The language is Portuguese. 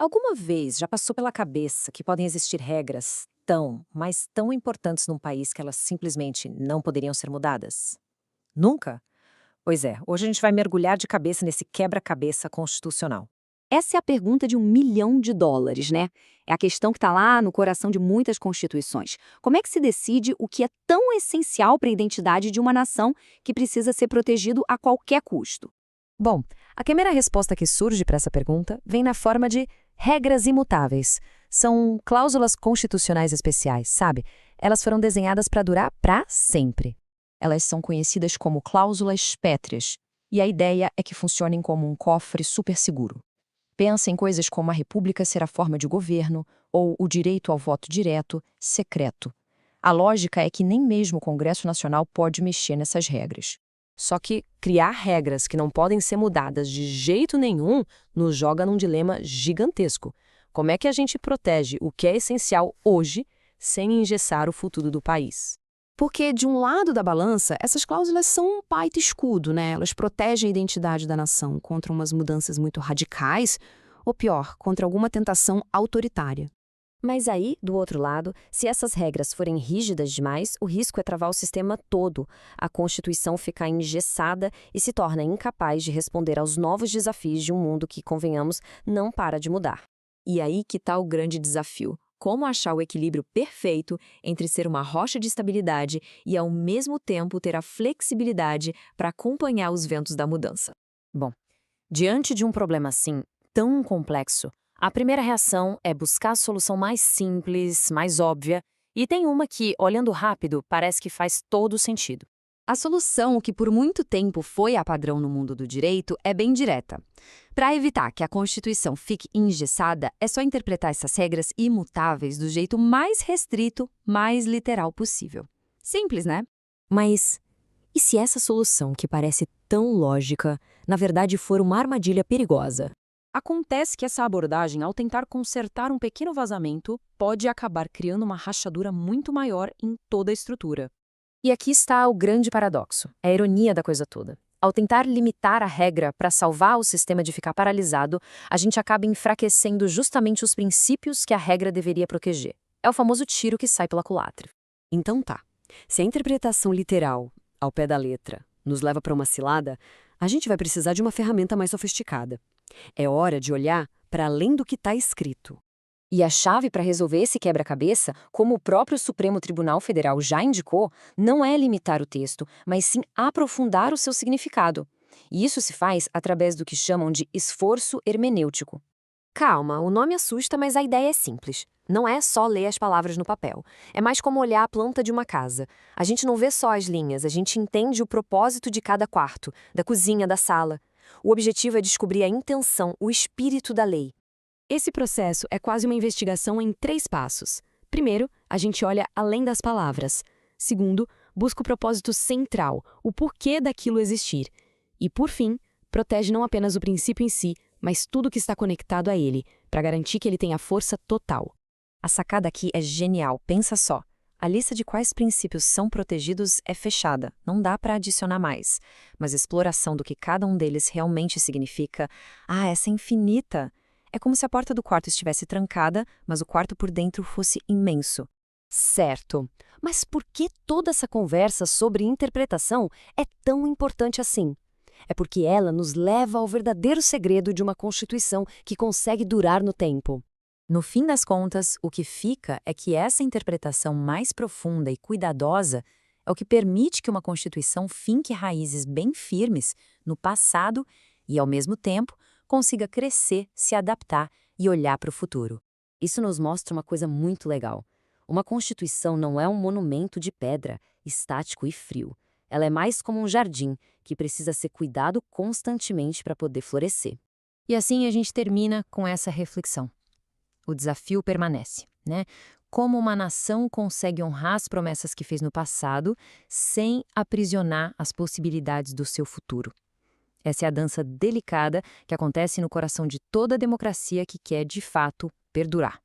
Alguma vez já passou pela cabeça que podem existir regras tão, mas tão importantes num país que elas simplesmente não poderiam ser mudadas? Nunca? Pois é, hoje a gente vai mergulhar de cabeça nesse quebra-cabeça constitucional. Essa é a pergunta de US$ 1 milhão, né? É a questão que está lá no coração de muitas constituições. Como é que se decide o que é tão essencial para a identidade de uma nação que precisa ser protegido a qualquer custo? Bom, a primeira resposta que surge para essa pergunta vem na forma de regras imutáveis. São cláusulas constitucionais especiais, sabe? Elas foram desenhadas para durar para sempre. Elas são conhecidas como cláusulas pétreas, e a ideia é que funcionem como um cofre super seguro. Pensa em coisas como a república ser a forma de governo ou o direito ao voto direto, secreto. A lógica é que nem mesmo o Congresso Nacional pode mexer nessas regras. Só que criar regras que não podem ser mudadas de jeito nenhum nos joga num dilema gigantesco. Como é que a gente protege o que é essencial hoje sem engessar o futuro do país? Porque, de um lado da balança, essas cláusulas são um baita escudo, né? Elas protegem a identidade da nação contra umas mudanças muito radicais, ou pior, contra alguma tentação autoritária. Mas aí, do outro lado, se essas regras forem rígidas demais, o risco é travar o sistema todo. A Constituição fica engessada e se torna incapaz de responder aos novos desafios de um mundo que, convenhamos, não para de mudar. E aí que está o grande desafio. Como achar o equilíbrio perfeito entre ser uma rocha de estabilidade e, ao mesmo tempo, ter a flexibilidade para acompanhar os ventos da mudança? Bom, diante de um problema assim, tão complexo, a primeira reação é buscar a solução mais simples, mais óbvia, e tem uma que, olhando rápido, parece que faz todo sentido. A solução, que por muito tempo foi a padrão no mundo do direito, é bem direta. Para evitar que a Constituição fique engessada, é só interpretar essas regras imutáveis do jeito mais restrito, mais literal possível. Simples, né? Mas e se essa solução, que parece tão lógica, na verdade for uma armadilha perigosa? Acontece que essa abordagem, ao tentar consertar um pequeno vazamento, pode acabar criando uma rachadura muito maior em toda a estrutura. E aqui está o grande paradoxo, a ironia da coisa toda. Ao tentar limitar a regra para salvar o sistema de ficar paralisado, a gente acaba enfraquecendo justamente os princípios que a regra deveria proteger. É o famoso tiro que sai pela culatra. Então tá. Se a interpretação literal, ao pé da letra, nos leva para uma cilada, a gente vai precisar de uma ferramenta mais sofisticada. É hora de olhar para além do que está escrito. E a chave para resolver esse quebra-cabeça, como o próprio Supremo Tribunal Federal já indicou, não é limitar o texto, mas sim aprofundar o seu significado. E isso se faz através do que chamam de esforço hermenêutico. Calma, o nome assusta, mas a ideia é simples. Não é só ler as palavras no papel. É mais como olhar a planta de uma casa. A gente não vê só as linhas, a gente entende o propósito de cada quarto, da cozinha, da sala. O objetivo é descobrir a intenção, o espírito da lei. Esse processo é quase uma investigação em 3 passos. Primeiro, a gente olha além das palavras. Segundo, busca o propósito central, o porquê daquilo existir. E, por fim, protege não apenas o princípio em si, mas tudo que está conectado a ele, para garantir que ele tenha força total. A sacada aqui é genial, pensa só. A lista de quais princípios são protegidos é fechada, não dá para adicionar mais. Mas a exploração do que cada um deles realmente significa, essa é infinita. É como se a porta do quarto estivesse trancada, mas o quarto por dentro fosse imenso. Certo. Mas por que toda essa conversa sobre interpretação é tão importante assim? É porque ela nos leva ao verdadeiro segredo de uma Constituição que consegue durar no tempo. No fim das contas, o que fica é que essa interpretação mais profunda e cuidadosa é o que permite que uma Constituição finque raízes bem firmes no passado e, ao mesmo tempo, consiga crescer, se adaptar e olhar para o futuro. Isso nos mostra uma coisa muito legal. Uma Constituição não é um monumento de pedra, estático e frio. Ela é mais como um jardim, que precisa ser cuidado constantemente para poder florescer. E assim a gente termina com essa reflexão. O desafio permanece, né? Como uma nação consegue honrar as promessas que fez no passado sem aprisionar as possibilidades do seu futuro. Essa é a dança delicada que acontece no coração de toda democracia que quer, de fato, perdurar.